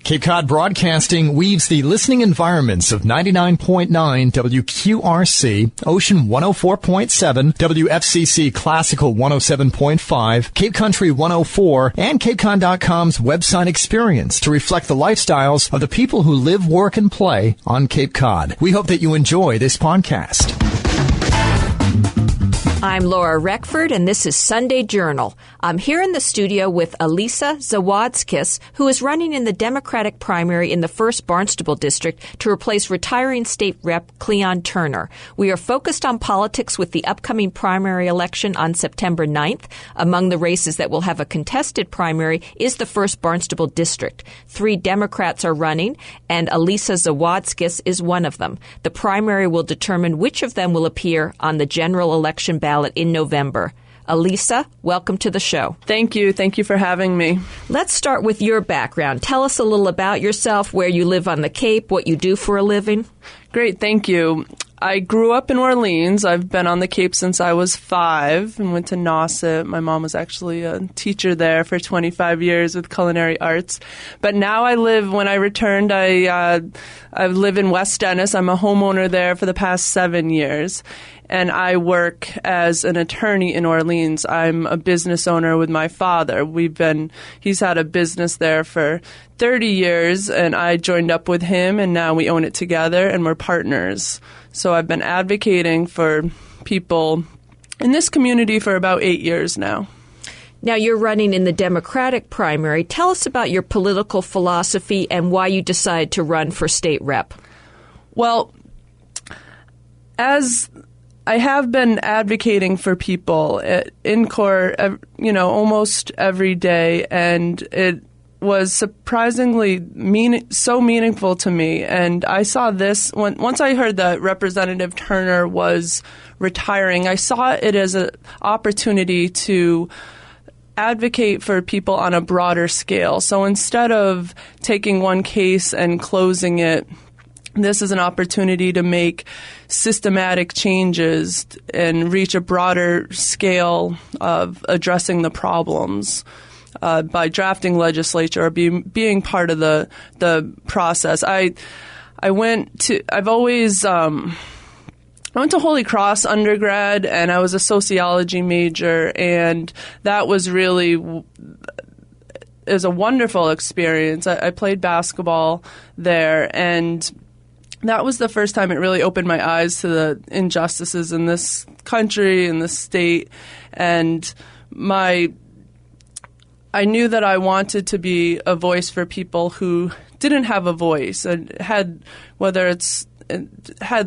Cape Cod Broadcasting weaves the listening environments of 99.9 WQRC, Ocean 104.7, WFCC Classical 107.5, Cape Country 104, and CapeCon.com's website experience to reflect the lifestyles of the people who live, work, and play on Cape Cod. We hope that you enjoy this podcast. I'm Laura Reckford, and this is Sunday Journal. I'm here in the studio with Elisa Zawadzkas, who is running in the Democratic primary in the 1st Barnstable District to replace retiring State Rep Cleon Turner. We are focused on politics with the upcoming primary election on September 9th. Among the races that will have a contested primary is the 1st Barnstable District. 3 Democrats are running, and Elisa Zawadzkas is one of them. The primary will determine which of them will appear on the general election ballot in November. Elisa, welcome to the show. Thank you. Thank you for having me. Let's start with your background. Tell us a little about yourself, where you live on the Cape, what you do for a living. Great. Thank you. I grew up in Orleans. I've been on the Cape since I was 5 and went to Nauset. My mom was actually a teacher there for 25 years with culinary arts. But now when I returned, I live in West Dennis. I'm a homeowner there for the past 7 years. And I work as an attorney in Orleans. I'm a business owner with my father. He's had a business there for 30 years, and I joined up with him, and now we own it together, and we're partners. So I've been advocating for people in this community for about 8 years now. Now, you're running in the Democratic primary. Tell us about your political philosophy and why you decided to run for state rep. Well, as I have been advocating for people in court, almost every day, and it was surprisingly so meaningful to me. And I saw this once I heard that Representative Turner was retiring. I saw it as an opportunity to advocate for people on a broader scale. So instead of taking one case and closing it, this is an opportunity to make systematic changes and reach a broader scale of addressing the problems by drafting legislature or being part of the process. I went to Holy Cross undergrad, and I was a sociology major, and that was really is a wonderful experience. I played basketball there, and that was the first time it really opened my eyes to the injustices in this country, in this state, and I knew that I wanted to be a voice for people who didn't have a voice and had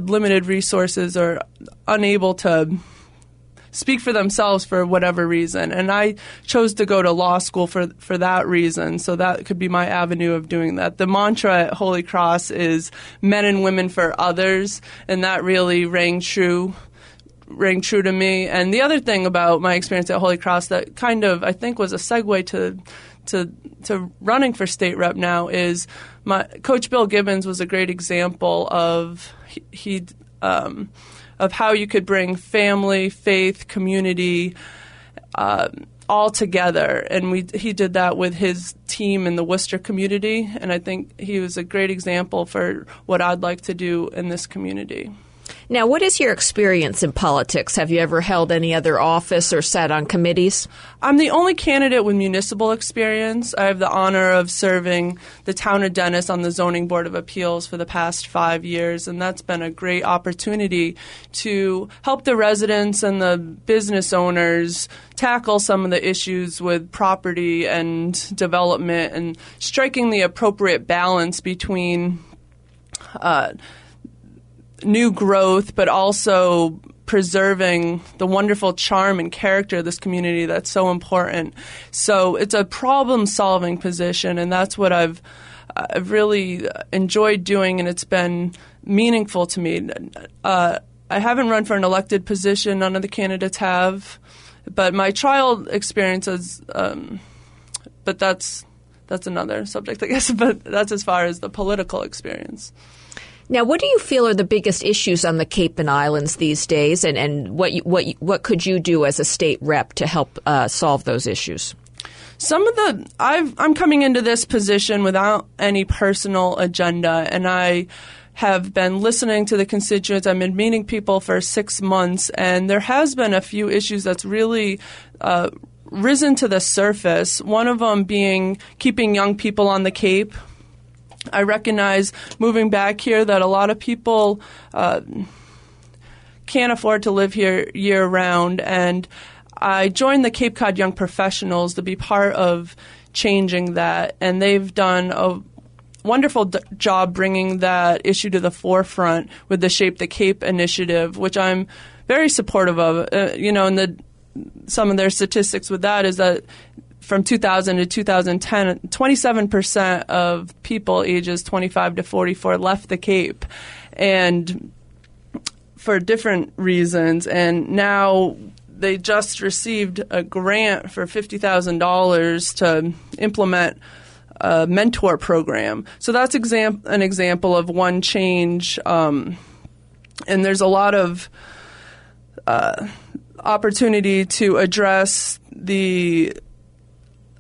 limited resources or unable to speak for themselves for whatever reason. And I chose to go to law school for that reason, so that could be my avenue of doing that. The mantra at Holy Cross is men and women for others, and that really rang true to me. And the other thing about my experience at Holy Cross that kind of, I think, was a segue to running for state rep now is Coach Bill Gibbons was a great example of of how you could bring family, faith, community all together. And he did that with his team in the Worcester community. And I think he was a great example for what I'd like to do in this community. Now, what is your experience in politics? Have you ever held any other office or sat on committees? I'm the only candidate with municipal experience. I have the honor of serving the town of Dennis on the Zoning Board of Appeals for the past 5 years, and that's been a great opportunity to help the residents and the business owners tackle some of the issues with property and development and striking the appropriate balance between new growth, but also preserving the wonderful charm and character of this community that's so important. So it's a problem-solving position, and that's what I've really enjoyed doing, and it's been meaningful to me. I haven't run for an elected position. None of the candidates have. But my trial experiences, but that's another subject, I guess, but that's as far as the political experience. Now, what do you feel are the biggest issues on the Cape and Islands these days, and what could you do as a state rep to help solve those issues? I'm coming into this position without any personal agenda, and I have been listening to the constituents. I've been meeting people for 6 months, and there has been a few issues that's really risen to the surface. One of them being keeping young people on the Cape. I recognize moving back here that a lot of people can't afford to live here year-round, and I joined the Cape Cod Young Professionals to be part of changing that, and they've done a wonderful job bringing that issue to the forefront with the Shape the Cape initiative, which I'm very supportive of. And some of their statistics with that is that from 2000 to 2010, 27% of people ages 25 to 44 left the Cape, and for different reasons. And now they just received a grant for $50,000 to implement a mentor program. So that's an example of one change. And there's a lot of opportunity to address the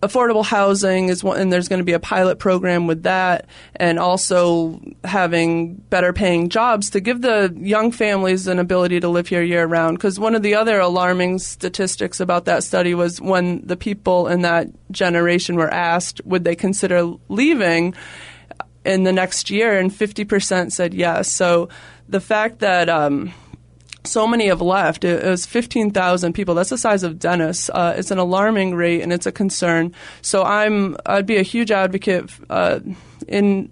affordable housing and there's going to be a pilot program with that, and also having better paying jobs to give the young families an ability to live here year round. Because one of the other alarming statistics about that study was when the people in that generation were asked would they consider leaving in the next year, and 50% said yes. So the fact that so many have left. It was 15,000 people. That's the size of Dennis. It's an alarming rate, and it's a concern. So I'd be a huge advocate in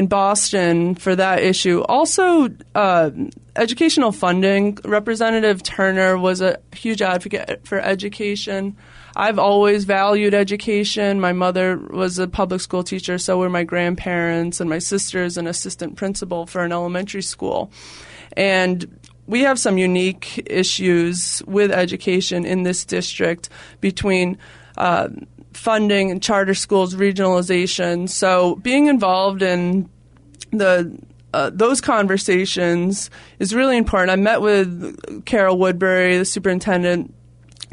Boston for that issue. Also, educational funding. Representative Turner was a huge advocate for education. I've always valued education. My mother was a public school teacher, so were my grandparents, and my sister's an assistant principal for an elementary school. And we have some unique issues with education in this district between funding and charter schools, regionalization. So being involved in those conversations is really important. I met with Carol Woodbury, the superintendent,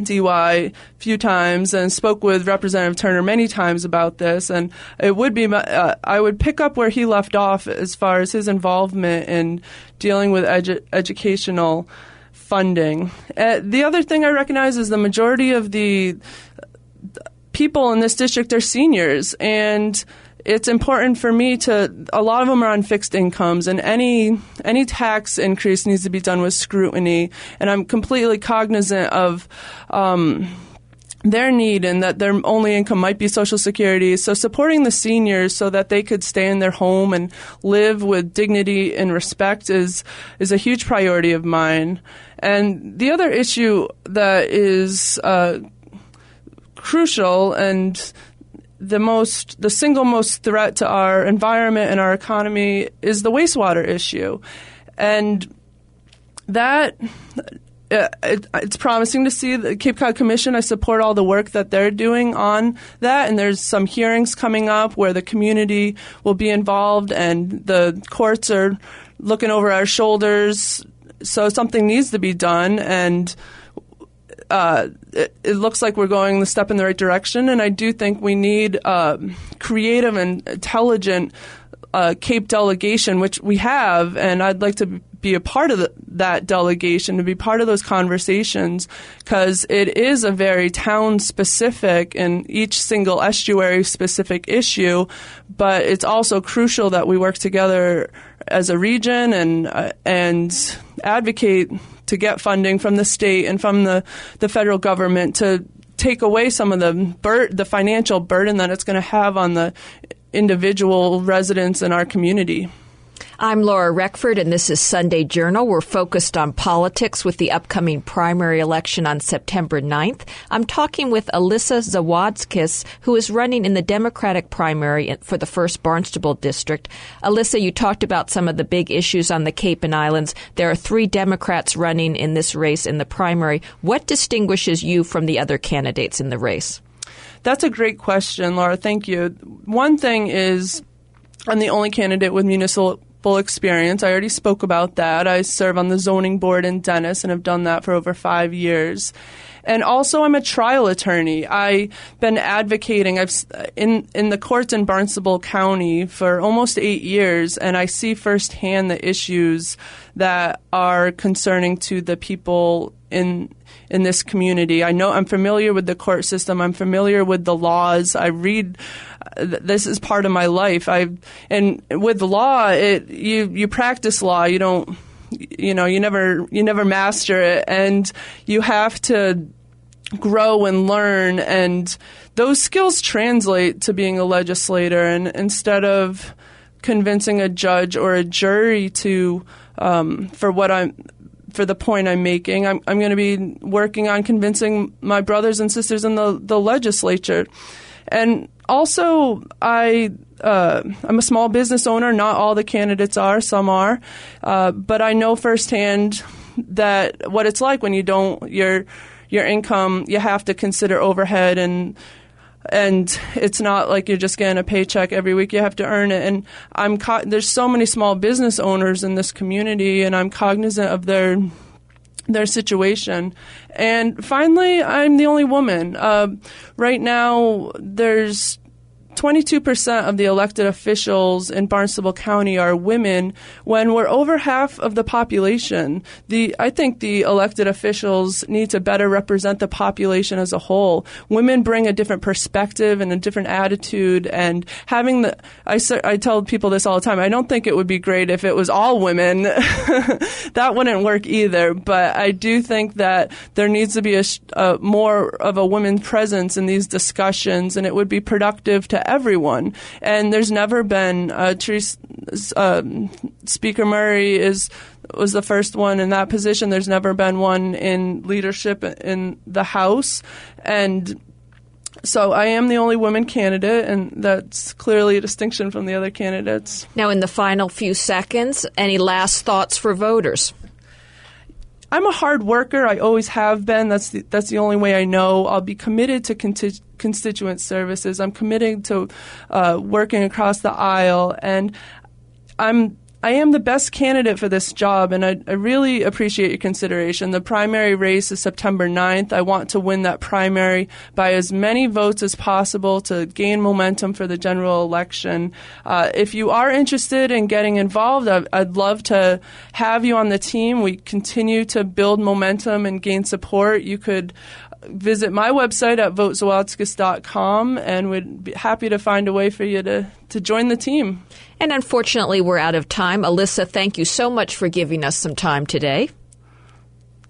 DY, a few times, and spoke with Representative Turner many times about this. And it would be I would pick up where he left off as far as his involvement in dealing with educational funding. The other thing I recognize is the majority of the people in this district are seniors, and it's important for me a lot of them are on fixed incomes, and any tax increase needs to be done with scrutiny. And I'm completely cognizant of their need and that their only income might be Social Security. So supporting the seniors so that they could stay in their home and live with dignity and respect is a huge priority of mine. And the other issue that is crucial and the single most threat to our environment and our economy is the wastewater issue. And that it's promising to see the Cape Cod Commission. I support all the work that they're doing on that, and there's some hearings coming up where the community will be involved and the courts are looking over our shoulders. So something needs to be done, and it looks like we're going the step in the right direction, and I do think we need creative and intelligent Cape delegation, which we have, and I'd like to be a part of that delegation, to be part of those conversations, because it is a very town-specific and each single estuary-specific issue, but it's also crucial that we work together as a region and advocate to get funding from the state and from the federal government to take away some of the financial burden that it's going to have on the individual residents in our community. I'm Laura Reckford, and this is Sunday Journal. We're focused on politics with the upcoming primary election on September 9th. I'm talking with Elisa Zawadzkas, who is running in the Democratic primary for the 1st Barnstable District. Elisa, you talked about some of the big issues on the Cape and Islands. There are 3 Democrats running in this race in the primary. What distinguishes you from the other candidates in the race? That's a great question, Laura. Thank you. One thing is I'm the only candidate with municipal experience. I already spoke about that. I serve on the zoning board in Dennis and have done that for over 5 years. And also, I'm a trial attorney. I've been advocating in the courts in Barnstable County for almost 8 years, and I see firsthand the issues that are concerning to the people in this community. I'm familiar with the court system. I'm familiar with the laws. I read. This is part of my life. And with the law, you practice law. You don't. You never master it, and you have to grow and learn, and those skills translate to being a legislator. And instead of convincing a judge or a jury for the point I'm making, I'm going to be working on convincing my brothers and sisters in the legislature. And also, I'm a small business owner. Not all the candidates are. Some are. But I know firsthand that what it's like when you don't, your income, you have to consider overhead, and it's not like you're just getting a paycheck every week. You have to earn it. And there's so many small business owners in this community, and I'm cognizant of their situation. And finally, I'm the only woman. Right now, there's 22% of the elected officials in Barnstable County are women, when we're over half of the population. I think the elected officials need to better represent the population as a whole. Women bring a different perspective and a different attitude, and I tell people this all the time. I don't think it would be great if it was all women. That wouldn't work either. But I do think that there needs to be a more of a women's presence in these discussions, and it would be productive to everyone. And there's never been Speaker Murray was the first one in that position. There's never been one in leadership in the House. And so I am the only woman candidate, and that's clearly a distinction from the other candidates. Now, in the final few seconds, any last thoughts for voters? I'm a hard worker. I always have been. That's the only way I know. I'll be committed to constituent services. I'm committed to working across the aisle, and I am the best candidate for this job, and I really appreciate your consideration. The primary race is September 9th. I want to win that primary by as many votes as possible to gain momentum for the general election. If you are interested in getting involved, I'd love to have you on the team. We continue to build momentum and gain support. You could visit my website at votezawadzkas.com, and we'd be happy to find a way for you to join the team. And unfortunately, we're out of time. Elisa, thank you so much for giving us some time today.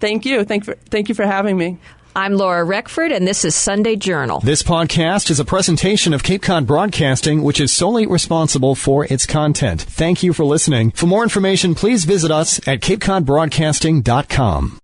Thank you. Thank you for having me. I'm Laura Reckford, and this is Sunday Journal. This podcast is a presentation of Cape Cod Broadcasting, which is solely responsible for its content. Thank you for listening. For more information, please visit us at capecodbroadcasting.com.